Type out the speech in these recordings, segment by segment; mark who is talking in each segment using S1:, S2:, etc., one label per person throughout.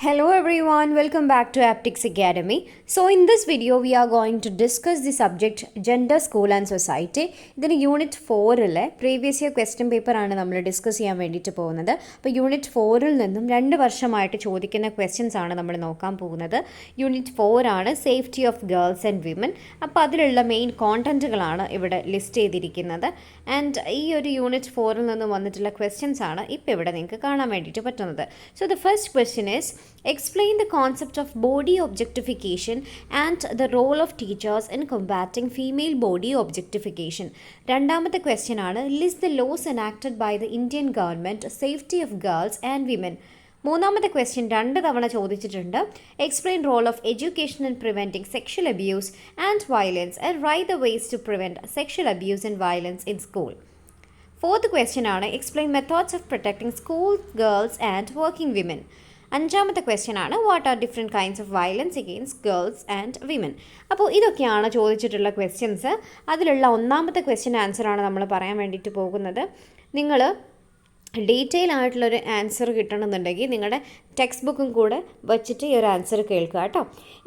S1: Hello everyone, welcome back to Aptics Academy. So in this video we are going to discuss the subject Gender, School and Society. ഇതിന് unit 4-ലെ previous year question പേപ്പറാണ് നമ്മൾ discuss ചെയ്യാൻ വേണ്ടിയിട്ട് പോകുന്നത്. അപ്പോൾ unit 4-ൽ നിന്നും 2 വർഷമായിട്ട് ചോദിക്കുന്ന ക്വസ്റ്റ്യൻസ് ആണ് നമ്മൾ നോക്കാൻ പോകുന്നത്. യൂണിറ്റ് 4 ആണ് safety of girls and women. അപ്പോൾ അതിലുള്ള മെയിൻ കോണ്ടന്റുകളാണ് ഇവിടെ ലിസ്റ്റ് ചെയ്തിരിക്കുന്നത്. ആൻഡ് ഈ ഒരു യൂണിറ്റ് 4-ൽ നിന്നും വന്നിട്ടുള്ള ക്വസ്റ്റ്യൻസ് ആണ് ഇപ്പോൾ ഇവിടെ നിങ്ങൾക്ക് കാണാൻ വേണ്ടിയിട്ട് പറ്റുന്നത്. So the first question is explain the concept of body objectification and the role of teachers in combating female body objectification. രണ്ടാമത്തെ ക്വസ്റ്റ്യൻ ആണ് list the laws enacted by the Indian government safety of girls and women. മൂന്നാമത്തെ question 2 തവണ ചോദിച്ചിട്ടുണ്ട്. Explain role of education in preventing sexual abuse and violence and write the ways to prevent sexual abuse and violence in school. Fourth question ആണ് explain methods of protecting school girls and working women. അഞ്ചാമത്തെ question ആണ് what are different kinds of violence against girls and women. അപ്പോൾ ഇതൊക്കെയാണ് ചോദിച്ചിട്ടുള്ള questions. അതിലുള്ള ഒന്നാമത്തെ question ആൻസറാണ് നമ്മൾ പറയാൻ വേണ്ടിയിട്ട് പോകുന്നത്. നിങ്ങൾ ഡീറ്റെയിൽ ആയിട്ടുള്ളൊരു ആൻസർ കിട്ടണമെന്നുണ്ടെങ്കിൽ നിങ്ങളുടെ ടെക്സ്റ്റ് ബുക്കും കൂടെ വച്ചിട്ട് ഈ ഒരു ആൻസർ കേൾക്കുക കേട്ടോ.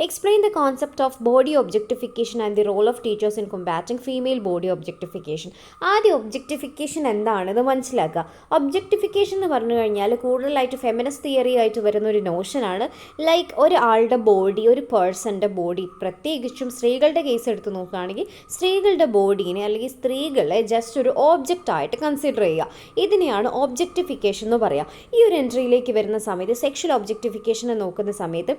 S1: Explain the concept of body objectification and the role of teachers in combating female body objectification. ആദ്യം ഒബ്ജക്ടിഫിക്കേഷൻ എന്താണെന്ന് മനസ്സിലാക്കുക. ഒബ്ജക്ടിഫിക്കേഷൻ എന്ന് പറഞ്ഞു കഴിഞ്ഞാൽ കൂടുതലായിട്ട് ഫെമിനിസ്റ്റ് തിയറി ആയിട്ട് വരുന്ന ഒരു നോഷനാണ്. ലൈക്ക് ഒരാളുടെ ബോഡി, ഒരു പേഴ്സൻ്റെ ബോഡി, പ്രത്യേകിച്ചും സ്ത്രീകളുടെ കേസ് എടുത്ത് നോക്കുകയാണെങ്കിൽ സ്ത്രീകളുടെ ബോഡീനെ അല്ലെങ്കിൽ സ്ത്രീകളെ ജസ്റ്റ് ഒരു ഓബ്ജക്റ്റായിട്ട് കൺസിഡർ ചെയ്യുക. ഇതിനെയാണ് ഒബ്ജക്റ്റിഫിക്കേഷൻ എന്ന് പറയാം. ഈ ഒരു എൻട്രിയിലേക്ക് വരുന്ന സമയത്ത് സെക്ഷൽ ഒബ്ജക്റ്റിഫിക്കേഷൻ നോക്കുന്ന സമയത്ത്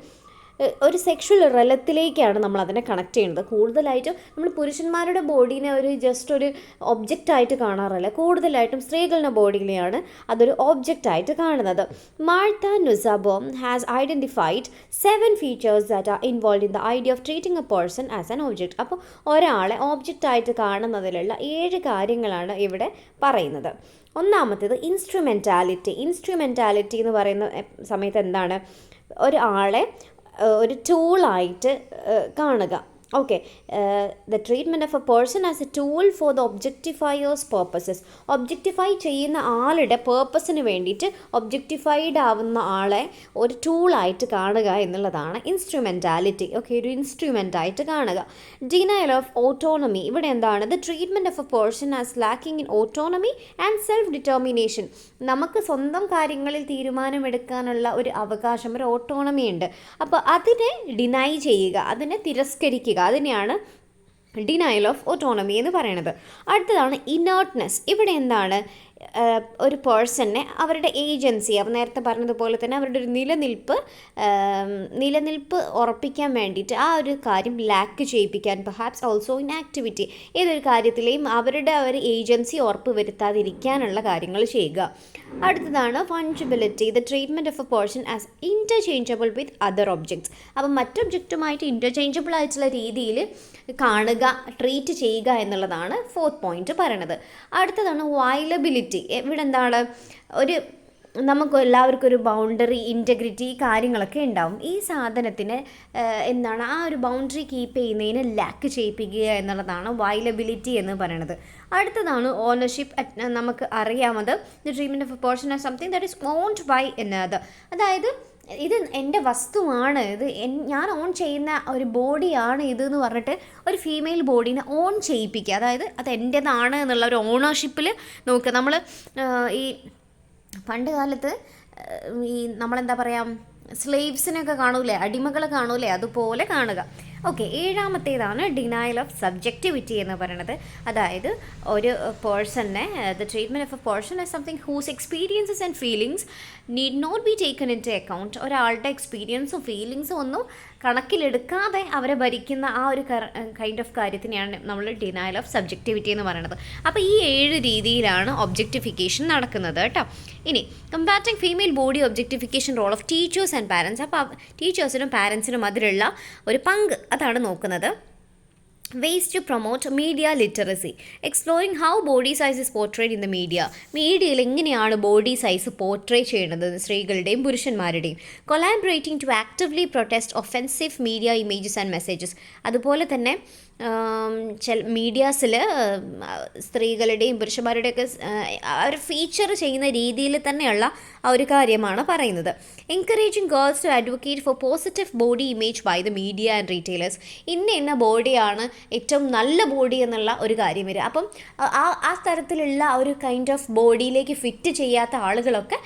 S1: ഒരു സെക്ഷൽ റലത്തിലേക്കാണ് നമ്മൾ അതിനെ കണക്ട് ചെയ്യുന്നത്. കൂടുതലായിട്ടും നമ്മൾ പുരുഷന്മാരുടെ ബോഡീനെ ഒരു ജസ്റ്റ് ഒരു ഒബ്ജക്റ്റായിട്ട് കാണാറില്ല. കൂടുതലായിട്ടും സ്ത്രീകളുടെ ബോഡിയിലെയാണ് അതൊരു ഒബ്ജക്റ്റായിട്ട് കാണുന്നത്. Martha Nussbaum has identified 7 features that are involve in the idea of treating a person as an object. അപ്പോൾ ഒരാളെ ഒബ്ജക്റ്റായിട്ട് കാണുന്നതിലുള്ള 7 കാര്യങ്ങളാണ് ഇവിടെ പറയുന്നത്. ഒന്നാമത്തേത് ഇൻസ്ട്രുമെൻറ്റാലിറ്റി എന്ന് പറയുന്ന സമയത്ത് എന്താണ്, ഒരാളെ ഒരു ടൂളായിട്ട് കാണുക. Okay, the treatment of a person as a tool for the objectifier's purposes. Objectify ചെയ്യുന്ന ആളുടെ പേർപ്പസിന് വേണ്ടിയിട്ട് ഒബ്ജക്റ്റിഫൈഡ് ആവുന്ന ആളെ ഒരു ടൂളായിട്ട് കാണുക എന്നുള്ളതാണ് ഇൻസ്ട്രുമെൻറ്റാലിറ്റി. ഓക്കെ, ഒരു ഇൻസ്ട്രുമെൻ്റായിട്ട് കാണുക. Denial of autonomy. ഇവിടെ എന്താണ്, the treatment of a person as lacking in autonomy and self determination. നമുക്ക് സ്വന്തം കാര്യങ്ങളിൽ തീരുമാനമെടുക്കാനുള്ള ഒരു അവകാശം, ഒരു ഓട്ടോണമി ഉണ്ട്. അപ്പോൾ അതിനെ ഡിനൈ ചെയ്യുക, അതിനെ തിരസ്കരിക്കുക, അതിനെയാണ് ഡിനയൽ ഓഫ് ഓട്ടോണമി എന്ന് പറയുന്നത്. അടുത്തതാണ് ഇനേർട്ട്നെസ്. ഇവിടെ എന്താണ്, ഒരു പേഴ്സണെ അവരുടെ ഏജൻസി, അവർ നേരത്തെ പറഞ്ഞതുപോലെ തന്നെ അവരുടെ ഒരു നിലനിൽപ്പ് ഉറപ്പിക്കാൻ വേണ്ടിയിട്ട് ആ ഒരു കാര്യം ലാക്ക് ചെയ്യിപ്പിക്കാൻ, പെർഹാപ്സ് ഓൾസോ ഇൻ ആക്ടിവിറ്റി, ഏതൊരു കാര്യത്തിലെയും അവരുടെ ഒരു ഏജൻസി ഉറപ്പ് വരുത്താതിരിക്കാനുള്ള കാര്യങ്ങൾ ചെയ്യുക. അടുത്തതാണ് fungibility, the treatment of a person as interchangeable with other objects. അപ്പം മറ്റൊബ്ജക്റ്റുമായിട്ട് ഇൻ്റർചേഞ്ചബിൾ ആയിട്ടുള്ള രീതിയിൽ കാണുക, ട്രീറ്റ് ചെയ്യുക എന്നുള്ളതാണ് 4th പോയിന്റ് പറയണത്. അടുത്തതാണ് വയലബിലിറ്റി. ഇവിടെ എന്താണ്, നമുക്ക് എല്ലാവർക്കും ഒരു ബൗണ്ടറി, ഇൻറ്റഗ്രിറ്റി, കാര്യങ്ങളൊക്കെ ഉണ്ടാവും. ഈ സാധനത്തിന് എന്താണ്, ആ ഒരു ബൗണ്ടറി കീപ്പ് ചെയ്യുന്നതിന് ലാക്ക് ചെയ്യിപ്പിക്കുക എന്നുള്ളതാണ് വയലബിലിറ്റി എന്ന് പറയുന്നത്. അടുത്തതാണ് ഓണർഷിപ്പ്. നമുക്ക് അറിയാമത് the treatment of a person as something that is owned by എന്നത്. അതായത് ഇത് എൻ്റെ വസ്തുവാണ്, ഇത് ഞാൻ ഓൺ ചെയ്യുന്ന ഒരു ബോഡിയാണ് ഇതെന്ന് പറഞ്ഞിട്ട് ഒരു ഫീമെയിൽ ബോഡീനെ ഓൺ ചെയ്യിപ്പിക്കുക. അതായത് അത് എൻ്റേതാണ് എന്നുള്ള ഒരു ഓണർഷിപ്പിൽ നോക്കുക. നമ്മൾ ഈ പണ്ട് കാലത്ത് ഈ നമ്മളെന്താ പറയുക, സ്ലേവ്സിനൊക്കെ കാണൂലേ, അടിമകളെ കാണൂലേ, അതുപോലെ കാണുക. ഓക്കെ, 7ാമത്തേതാണ് ഡിനയൽ ഓഫ് സബ്ജക്റ്റിവിറ്റി എന്ന് പറയുന്നത്. അതായത് ഒരു പേഴ്സണെ, the treatment of a person as something whose experiences and feelings need not be taken into account. ഒരാളുടെ എക്സ്പീരിയൻസും ഫീലിങ്സും ഒന്നും കണക്കിലെടുക്കാതെ അവരെ ഭരിക്കുന്ന ആ ഒരു കൈൻഡ് ഓഫ് കാര്യത്തിനെയാണ് നമ്മൾ ഡിനയൽ ഓഫ് സബ്ജക്റ്റിവിറ്റി എന്ന് പറയുന്നത്. അപ്പോൾ ഈ 7 രീതിയിലാണ് ഒബ്ജക്റ്റിഫിക്കേഷൻ നടക്കുന്നത് കേട്ടോ. ഇനി combating female body objectification role of teachers and parents. അപ്പോൾ ടീച്ചേഴ്സിനും പാരൻസിനും അതിലുള്ള ഒരു പങ്ക് അതാണ് നോക്കുന്നത്. ways to promote media literacy, exploring how body size is portrayed in the media. മീഡിയയിൽ എങ്ങനെയാണ് ബോഡി സൈസ് പോർട്രേ ചെയ്യുന്നത് സ്ത്രീകളുടെയും പുരുഷന്മാരുടെയും. Collaborating to actively protest offensive media images and messages. അതുപോലെ തന്നെ മീഡിയാസിൽ സ്ത്രീകളുടെയും പുരുഷന്മാരുടെയൊക്കെ അവർ ഫീച്ചർ ചെയ്യുന്ന രീതിയിൽ തന്നെയുള്ള ആ ഒരു കാര്യമാണ് പറയുന്നത്. Encouraging girls to advocate for positive body image by the media and retailers. ഇന്ന ബോഡിയാണ് ഏറ്റവും നല്ല ബോഡി എന്നുള്ള ഒരു കാര്യം വരിക. അപ്പം ആ തരത്തിലുള്ള ഒരു കൈൻഡ് ഓഫ് ബോഡിയിലേക്ക് ഫിറ്റ് ചെയ്യാത്ത ആളുകളൊക്കെ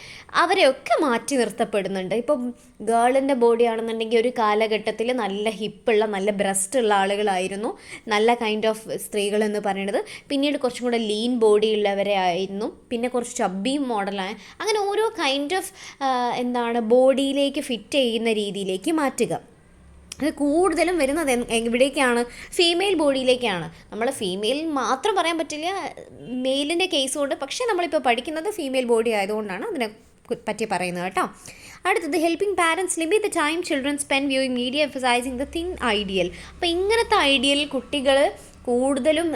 S1: അവരെയൊക്കെ മാറ്റി നിർത്തപ്പെടുന്നുണ്ട്. ഇപ്പം ഗേളിൻ്റെ ബോഡി ആണെന്നുണ്ടെങ്കിൽ ഒരു കാലഘട്ടത്തിൽ നല്ല ഹിപ്പുള്ള നല്ല ബ്രസ്റ്റ് ഉള്ള ആളുകളായിരുന്നു നല്ല കൈൻഡ് ഓഫ് സ്ത്രീകൾ എന്ന് പറയുന്നത്. പിന്നീട് കുറച്ചും കൂടെ ലീൻ ബോഡി ഉള്ളവരെ ആയിരുന്നു, പിന്നെ കുറച്ച് ചബ്ബി മോഡലായ, അങ്ങനെ ഓരോ കൈൻഡ് ഓഫ് ബോഡിയിലേക്ക് ഫിറ്റ് ചെയ്യുന്ന രീതിയിലേക്ക് മാറ്റുക. അത് കൂടുതലും വരുന്നത് എവിടേക്കാണ്? ഫീമെയിൽ ബോഡിയിലേക്കാണ്. നമ്മൾ ഫീമെയിൽ മാത്രം പറയാൻ പറ്റില്ല, മെയിലിൻ്റെ കേസുകൊണ്ട്. പക്ഷേ നമ്മളിപ്പോൾ പഠിക്കുന്നത് ഫീമെയിൽ ബോഡി ആയതുകൊണ്ടാണ് അതിനെ പറ്റി പറയുന്നത് കേട്ടോ. അടുത്തത് helping parents limit the time children spend viewing media emphasising the thin ideal. അപ്പോൾ ഇങ്ങനത്തെ ഐഡിയൽ കുട്ടികൾ കൂടുതലും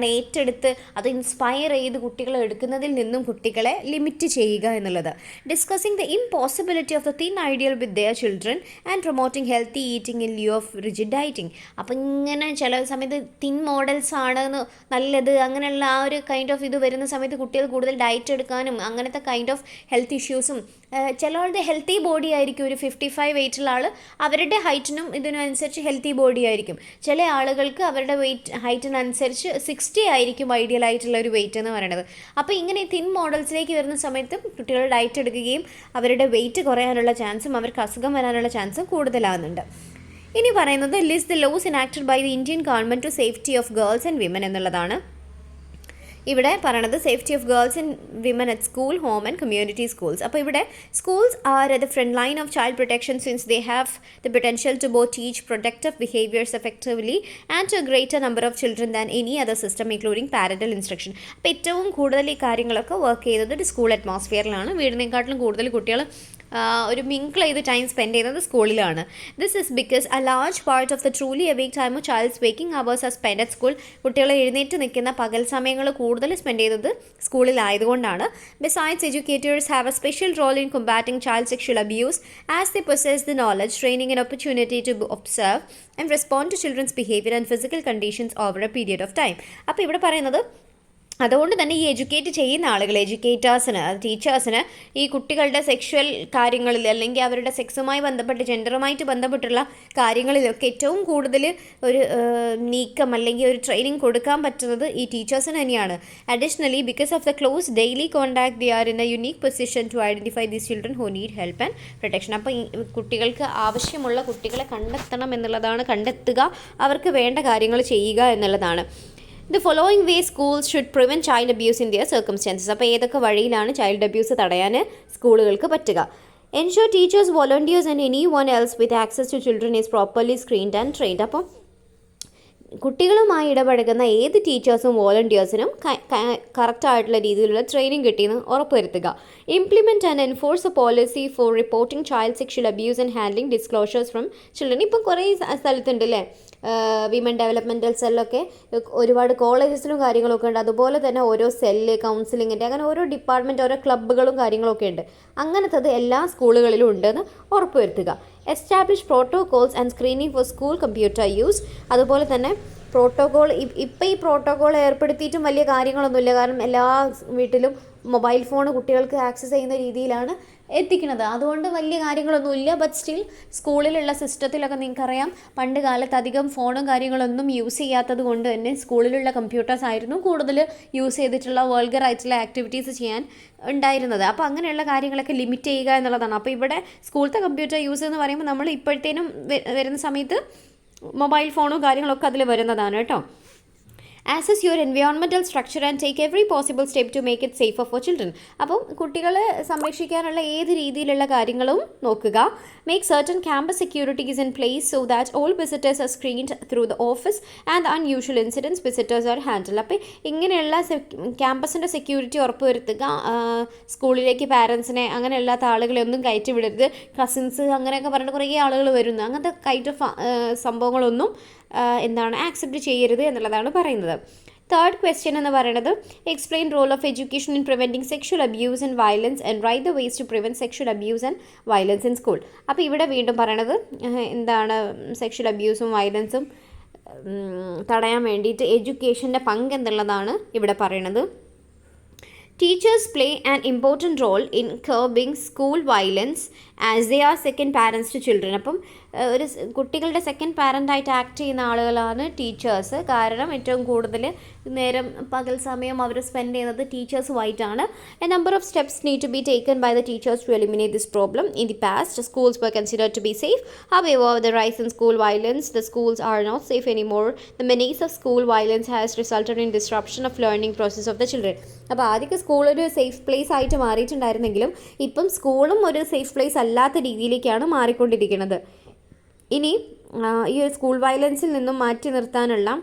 S1: ഏറ്റെടുത്ത് അത് ഇൻസ്പയർ ചെയ്ത് കുട്ടികളെ എടുക്കുന്നതിൽ നിന്നും കുട്ടികളെ ലിമിറ്റ് ചെയ്യുക എന്നുള്ളത്. Discussing the impossibility of the thin ideal with their children and promoting healthy eating in lieu of rigid dieting. അപ്പം ഇങ്ങനെ ചില സമയത്ത് തിൻ മോഡൽസ് ആണ് നല്ലത്, അങ്ങനെയുള്ള ആ ഒരു കൈൻഡ് ഓഫ് ഇത് വരുന്ന സമയത്ത് കുട്ടികൾ കൂടുതൽ ഡയറ്റ് എടുക്കാനും അങ്ങനത്തെ കൈൻഡ് ഓഫ് ഹെൽത്ത് ഇഷ്യൂസും. ചിലരുടെ ഹെൽത്തി ബോഡി ആയിരിക്കും, ഒരു 55 വെയിറ്റുള്ള ആൾ, അവരുടെ ഹൈറ്റിനും ഇതിനനുസരിച്ച് ഹെൽത്തി ബോഡി ആയിരിക്കും. ചില ആളുകൾക്ക് അവരുടെ ഹൈറ്റിനനുസരിച്ച് 60 ആയിരിക്കും ഐഡിയൽ ആയിട്ടുള്ള ഒരു വെയിറ്റ് എന്ന് പറയുന്നത്. അപ്പോൾ ഇങ്ങനെ തിൻ മോഡൽസിലേക്ക് വരുന്ന സമയത്ത് കുട്ടികൾ ഡയറ്റ് എടുക്കുകയും അവരുടെ വെയിറ്റ് കുറയാനുള്ള ചാൻസും അവർക്ക് അസുഖം വരാനുള്ള ചാൻസും കൂടുതലാകുന്നുണ്ട്. ഇനി പറയുന്നത് list the laws enacted by the Indian government to safety of girls and women എന്നുള്ളതാണ്. ഇവിടെ പറയണത് safety of girls and women at school, home and community schools. അപ്പോൾ ഇവിടെ schools are at the front line of child protection since they have the potential to both teach protective behaviours effectively and to a greater number of children than any other system including parental instruction. അപ്പോൾ ഏറ്റവും കൂടുതൽ ഈ കാര്യങ്ങളൊക്കെ work ചെയ്തത് ഒരു school അറ്റ്മോസ്ഫിയറിലാണ്. വീടിനെക്കാട്ടിലും കൂടുതൽ കുട്ടികൾ ഒരു മിങ്കിൾ ചെയ്ത് ടൈം സ്പെൻഡ് ചെയ്യുന്നത് സ്കൂളിലാണ്. This is because a large part of the truly awake time of child's waking hours are spend at school. കുട്ടികൾ എഴുന്നേറ്റ് നിൽക്കുന്ന പകൽ സമയങ്ങൾ കൂടുതൽ സ്പെൻഡ് ചെയ്തത് സ്കൂളിലായതുകൊണ്ടാണ്. Besides educators have a special role in combating child sexual abuse as they possess the knowledge, training and opportunity to observe and respond to children's behavior and physical conditions over a period of time. അപ്പോൾ ഇവിടെ പറയുന്നത് അതുകൊണ്ട് തന്നെ ഈ educate ചെയ്യുന്ന ആളുകൾ, എഡ്യൂക്കേറ്റേഴ്സിന്, ടീച്ചേഴ്സിന് ഈ കുട്ടികളുടെ സെക്ഷൽ കാര്യങ്ങളിൽ അല്ലെങ്കിൽ അവരുടെ സെക്സുമായി ബന്ധപ്പെട്ട് ജെൻഡറുമായിട്ട് ബന്ധപ്പെട്ടുള്ള കാര്യങ്ങളിലൊക്കെ ഏറ്റവും കൂടുതൽ ഒരു നീക്കം അല്ലെങ്കിൽ ഒരു ട്രെയിനിങ് കൊടുക്കാൻ പറ്റുന്നത് ഈ ടീച്ചേഴ്സിന് തന്നെയാണ്. Additionally because of the close daily contact they are in a unique position to identify these children who need help and protection. അപ്പോൾ കുട്ടികൾക്ക് ആവശ്യമുള്ള കുട്ടികളെ കണ്ടെത്തണം എന്നുള്ളതാണ്, കണ്ടെത്തുക, അവർക്ക് വേണ്ട കാര്യങ്ങൾ ചെയ്യുക എന്നുള്ളതാണ്. The following way schools should prevent child abuse in their circumstances. അപ്പോൾ ഏതൊക്കെ വഴിയിലാണ് ചൈൽഡ് അബ്യൂസ് തടയാൻ സ്കൂളുകൾക്ക് പറ്റുക? Ensure teachers, volunteers and anyone else with access to children is properly screened and trained. അപ്പോൾ കുട്ടികളുമായി ഇടപഴകുന്ന ഏത് ടീച്ചേഴ്സും വോളണ്ടിയേഴ്സിനും കറക്റ്റായിട്ടുള്ള രീതിയിലുള്ള ട്രെയിനിങ് കിട്ടിയെന്ന് ഉറപ്പുവരുത്തുക. Implement and enforce A policy four reporting child sexual abuse and handling disclosures from children. ഇപ്പം കുറേ സ്ഥലത്തുണ്ട് അല്ലേ, വിമൻ ഡെവലപ്മെൻറ്റൽ സെല്ലൊക്കെ ഒരുപാട് കോളേജസിലും കാര്യങ്ങളൊക്കെ ഉണ്ട്. അതുപോലെ തന്നെ ഓരോ സെല്ല്, കൗൺസിലിങ്ങിൻ്റെ, അങ്ങനെ ഓരോ ഡിപ്പാർട്ട്മെൻറ്റ്, ഓരോ ക്ലബ്ബുകളും കാര്യങ്ങളൊക്കെ ഉണ്ട്. അങ്ങനത്തത് എല്ലാ സ്കൂളുകളിലും ഉണ്ടെന്ന് ഉറപ്പുവരുത്തുക. Establish protocols and screening four school computer use. അതുപോലെ തന്നെ പ്രോട്ടോകോൾ, ഇപ്പോൾ ഈ പ്രോട്ടോകോൾ ഏർപ്പെടുത്തിയിട്ടും വലിയ കാര്യങ്ങളൊന്നുമില്ല. കാരണം എല്ലാ വീട്ടിലും മൊബൈൽ ഫോൺ കുട്ടികൾക്ക് ആക്സസ് ചെയ്യുന്ന രീതിയിലാണ് എത്തിക്കുന്നത്. അതുകൊണ്ട് വലിയ കാര്യങ്ങളൊന്നുമില്ല. ബട്ട് സ്റ്റിൽ സ്കൂളിലുള്ള സിസ്റ്റത്തിലൊക്കെ നിങ്ങൾക്കറിയാം, പണ്ട് കാലത്ത് അധികം ഫോണും കാര്യങ്ങളൊന്നും യൂസ് ചെയ്യാത്തത് കൊണ്ട് തന്നെ സ്കൂളിലുള്ള കമ്പ്യൂട്ടേഴ്സ് ആയിരുന്നു കൂടുതൽ യൂസ് ചെയ്തിട്ടുള്ള വൾഗർ ആയിട്ടുള്ള ആക്ടിവിറ്റീസ് ചെയ്യാൻ ഉണ്ടായിരുന്നത്. അപ്പോൾ അങ്ങനെയുള്ള കാര്യങ്ങളൊക്കെ ലിമിറ്റ് ചെയ്യുക എന്നുള്ളതാണ്. അപ്പോൾ ഇവിടെ സ്കൂളത്തെ കമ്പ്യൂട്ടർ യൂസ് എന്ന് പറയുമ്പോൾ നമ്മൾ ഇപ്പോഴത്തേനും വരുന്ന സമയത്ത് മൊബൈൽ ഫോണും കാര്യങ്ങളൊക്കെ അതിൽ വരുന്നതാണ് കേട്ടോ. Assess your environmental structure and take every possible step to make it safer for children. അപ്പം കുട്ടികളെ സംരക്ഷിക്കാനുള്ള ഏത് രീതിയിലുള്ള കാര്യങ്ങളും നോക്കുക. Make certain campus securities in place so that all visitors are screened through the office and unusual incidents visitors are handled. അപ്പോൾ ഇങ്ങനെയുള്ള ക്യാമ്പസിൻ്റെ security ഉറപ്പുവരുത്തുക. സ്കൂളിലേക്ക് പാരൻസിനെ അങ്ങനെയല്ലാത്ത ആളുകളെ ഒന്നും കയറ്റി വിടരുത്. കസിൻസ് അങ്ങനെയൊക്കെ പറഞ്ഞിട്ട് കുറേ ആളുകൾ വരുന്നു. അങ്ങനത്തെ കൈൻഡ് ഓഫ് സംഭവങ്ങളൊന്നും ആക്സെപ്റ്റ് ചെയ്യരുത് എന്നുള്ളതാണ് പറയുന്നത്. തേർഡ് ക്വസ്റ്റ്യൻ എന്ന് പറയുന്നത് explain role of education in preventing sexual abuse and violence and write the ways to prevent sexual abuse and violence in school. അപ്പോൾ ഇവിടെ വീണ്ടും പറയണത് സെക്ഷൽ അബ്യൂസും വയലൻസും തടയാൻ വേണ്ടിയിട്ട് എഡ്യൂക്കേഷൻ്റെ പങ്ക് എന്നുള്ളതാണ് ഇവിടെ പറയുന്നത്. Teachers play an important role in curbing school violence as they are second parents to children. അപ്പം ഒരു കുട്ടികളുടെ സെക്കൻഡ് പാരൻ്റായിട്ട് ആക്ട് ചെയ്യുന്ന ആളുകളാണ് ടീച്ചേഴ്സ്. കാരണം ഏറ്റവും കൂടുതൽ നേരം പകൽ സമയം അവർ സ്പെൻഡ് ചെയ്യുന്നത് ടീച്ചേഴ്സുമായിട്ടാണ്. A number of steps need to be taken by the teachers to eliminate this problem. In the past schools were considered to be safe. However, the rise in school violence, the schools are not safe anymore. The menace of school violence has resulted in disruption of learning process of the children. അപ്പോൾ ആദ്യമൊക്കെ school ഒരു safe place ആയിട്ട് മാറിയിട്ടുണ്ടായിരുന്നെങ്കിലും ഇപ്പം സ്കൂളും ഒരു safe place അല്ലാത്ത രീതിയിലേക്കാണ് മാറിക്കൊണ്ടിരിക്കുന്നത്. ഇനി ഈ ഒരു സ്കൂൾ വയലൻസിൽ നിന്നും മാറ്റി നിർത്താനുള്ള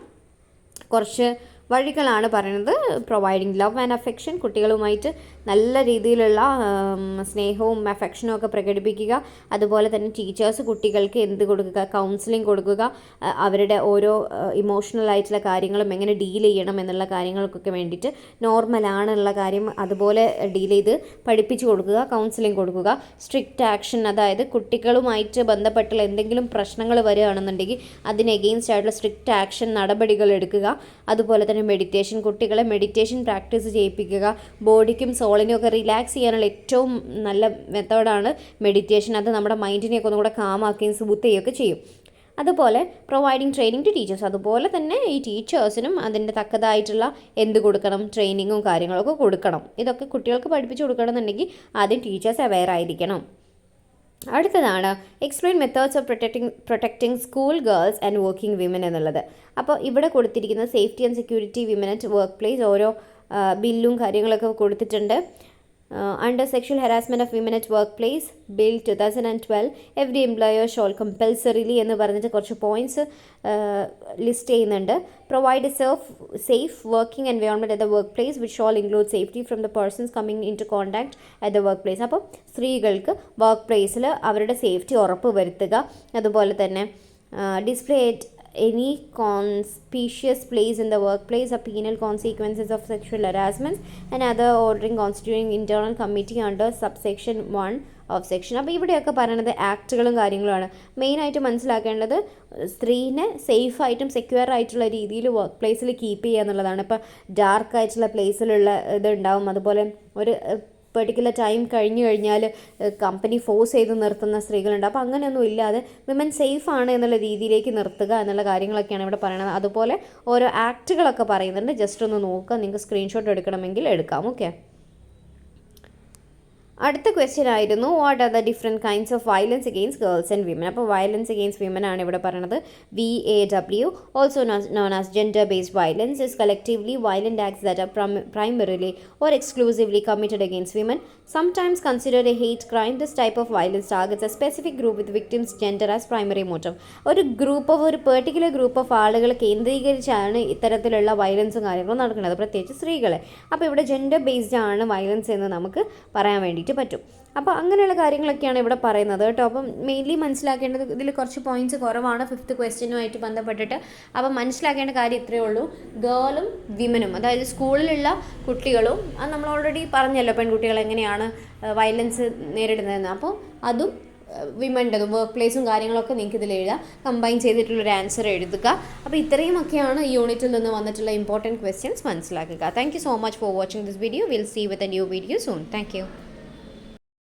S1: കുറച്ച് വഴികളാണ് പറയുന്നത്. പ്രൊവൈഡിങ് ലവ് ആൻഡ് അഫെക്ഷൻ, കുട്ടികളുമായിട്ട് നല്ല രീതിയിലുള്ള സ്നേഹവും അഫെക്ഷനും ഒക്കെ പ്രകടിപ്പിക്കുക. അതുപോലെ തന്നെ ടീച്ചേഴ്സ് കുട്ടികൾക്ക് എന്ത് കൊടുക്കുക, കൗൺസിലിംഗ് കൊടുക്കുക, അവരുടെ ഓരോ ഇമോഷണൽ ആയിട്ടുള്ള കാര്യങ്ങളും എങ്ങനെ ഡീൽ ചെയ്യണം എന്നുള്ള കാര്യങ്ങൾക്കൊക്കെ വേണ്ടിയിട്ട് നോർമലാണെന്നുള്ള കാര്യം അതുപോലെ ഡീൽ ചെയ്ത് പഠിപ്പിച്ചു കൊടുക്കുക, കൗൺസിലിംഗ് കൊടുക്കുക. സ്ട്രിക്റ്റ് ആക്ഷൻ, അതായത് കുട്ടികളുമായിട്ട് ബന്ധപ്പെട്ടുള്ള എന്തെങ്കിലും പ്രശ്നങ്ങൾ വരികയാണെന്നുണ്ടെങ്കിൽ അതിന് എഗെയിൻസ്റ്റ് ആയിട്ടുള്ള സ്ട്രിക്റ്റ് ആക്ഷൻ നടപടികൾ എടുക്കുക. അതുപോലെ തന്നെ മെഡിറ്റേഷൻ, കുട്ടികളെ മെഡിറ്റേഷൻ പ്രാക്ടീസ് ചെയ്യിപ്പിക്കുക. ബോഡിക്കും സോളിനും ഒക്കെ റിലാക്സ് ചെയ്യാനുള്ള ഏറ്റവും നല്ല മെത്തേഡാണ് മെഡിറ്റേഷൻ. അത് നമ്മുടെ മൈൻഡിനെയൊക്കെ ഒന്നുകൂടെ കാമാക്കുകയും സൂത്ത് ചെയ്യുകയൊക്കെ ചെയ്യും. അതുപോലെ പ്രൊവൈഡിങ് ട്രെയിനിങ് ടു ടീച്ചേഴ്സ്, അതുപോലെ തന്നെ ഈ ടീച്ചേഴ്സിനും അതിൻ്റെ തക്കതായിട്ടുള്ള എന്ത് കൊടുക്കണം, ട്രെയിനിങ്ങും കാര്യങ്ങളൊക്കെ കൊടുക്കണം. ഇതൊക്കെ കുട്ടികൾക്ക് പഠിപ്പിച്ചു കൊടുക്കണമെന്നുണ്ടെങ്കിൽ ആദ്യം ടീച്ചേഴ്സ് അവെയർ ആയിരിക്കണം. അടുത്തതാണ് explain methods of protecting school girls and working women എന്നുള്ളത്. അപ്പോൾ ഇവിടെ കൊടുത്തിരിക്കുന്ന safety and security women at workplace ഓരോ ബില്ലും കാര്യങ്ങളൊക്കെ കൊടുത്തിട്ടുണ്ട്. Under sexual harassment of women at workplace bill 2012 every employer shall compulsorily എന്ന് പറഞ്ഞിട്ട് കുറച്ച് പോയിൻറ്റ്സ് ലിസ്റ്റ് ചെയ്യുന്നുണ്ട്. Provide safe working environment at the workplace which shall include safety from the persons coming into contact at the work place. അപ്പോൾ സ്ത്രീകൾക്ക് work പ്ലേസിൽ അവരുടെ safety ഉറപ്പ് വരുത്തുക. അതുപോലെ തന്നെ display any conspicuous place in the workplace or penal consequences of sexual harassment and other ordering constituting internal committee under subsection 1 of section. അപ്പോൾ ഇവിടെയൊക്കെ പറയുന്നത് ആക്റ്റുകളും കാര്യങ്ങളുമാണ്. മെയിനായിട്ട് മനസ്സിലാക്കേണ്ടത് സ്ത്രീനെ സേഫായിട്ടും സെക്യൂർ ആയിട്ടുള്ള രീതിയിൽ വർക്ക് പ്ലേസിൽ കീപ്പ് ചെയ്യുക എന്നുള്ളതാണ്. ഇപ്പോൾ ഡാർക്ക് ആയിട്ടുള്ള പ്ലേസിലുള്ള ഇതുണ്ടാവും. അതുപോലെ ഒരു പെർട്ടിക്കുലർ ടൈം കഴിഞ്ഞു കഴിഞ്ഞാൽ കമ്പനി ഫോഴ്സ് ചെയ്ത് നിർത്തുന്ന സ്ത്രീകളുണ്ട്. അപ്പോൾ അങ്ങനെയൊന്നും ഇല്ലാതെ വിമൻ സേഫ് ആണ് എന്നുള്ള രീതിയിലേക്ക് നിർത്തുക എന്നുള്ള കാര്യങ്ങളൊക്കെയാണ് ഇവിടെ പറയുന്നത്. അതുപോലെ ഓരോ ആക്റ്റുകളൊക്കെ പറയുന്നുണ്ട്. ജസ്റ്റ് ഒന്ന് നോക്കുക, നിങ്ങൾക്ക് സ്ക്രീൻഷോട്ട് എടുക്കണമെങ്കിൽ എടുക്കാം. ഓക്കെ, അടുത്ത ക്വസ്റ്റ്യൻ ആയിരുന്നു what are the different kinds of violence against girls and women. അപ്പോൾ വയലൻസ് അഗെയിൻസ്റ്റ് വിമൻ ആണ് ഇവിടെ പറയുന്നത്. VAW, also known as gender based violence, is collectively violent acts that are primarily or exclusively committed against women, sometimes considered a hate crime. This type of violence targets a specific group with victims' gender as primary motive. ഒരു particular group of ആളുകൾ കേന്ദ്രീകരിച്ചാണ് ഇത്തരത്തിലുള്ള വയലൻസും കാര്യങ്ങളും നടക്കുന്നത്, പ്രത്യേകിച്ച് സ്ത്രീകളെ. അപ്പോൾ ഇവിടെ ജെൻഡർ ബേസ്ഡ് ആണ് വയലൻസ് എന്ന് നമുക്ക് പറയാൻ വേണ്ടിയിട്ട് പറ്റും. അപ്പോൾ അങ്ങനെയുള്ള കാര്യങ്ങളൊക്കെയാണ് ഇവിടെ പറയുന്നത് കേട്ടോ. അപ്പം മെയിൻലി മനസ്സിലാക്കേണ്ടത് ഇതിൽ കുറച്ച് പോയിൻറ്റ്സ് കുറവാണ് 5th ക്വസ്റ്റ്യനുമായിട്ട് ബന്ധപ്പെട്ടിട്ട്. അപ്പം മനസ്സിലാക്കേണ്ട കാര്യം ഇത്രയേ ഉള്ളൂ. ഗേളും വിമനും, അതായത് സ്കൂളിലുള്ള കുട്ടികളും, അത് നമ്മൾ ഓൾറെഡി പറഞ്ഞല്ലോ പെൺകുട്ടികൾ എങ്ങനെയാണ് വയലൻസ് നേരിടുന്നതെന്ന്. അപ്പോൾ അതും വിമൻ്റെതും വർക്ക് പ്ലേസും കാര്യങ്ങളൊക്കെ നിങ്ങൾക്ക് ഇതിൽ എഴുതാം. കമ്പൈൻ ചെയ്തിട്ടുള്ളൊരു ആൻസർ എഴുതുക. അപ്പോൾ ഇത്രയുമൊക്കെയാണ് ഈ യൂണിറ്റിൽ നിന്ന് വന്നിട്ടുള്ള ഇമ്പോർട്ടൻറ്റ് ക്വസ്റ്റ്യൻസ് മനസ്സിലാക്കുക. Thank you so much for watching this video. Will see with a new video soon. Thank U.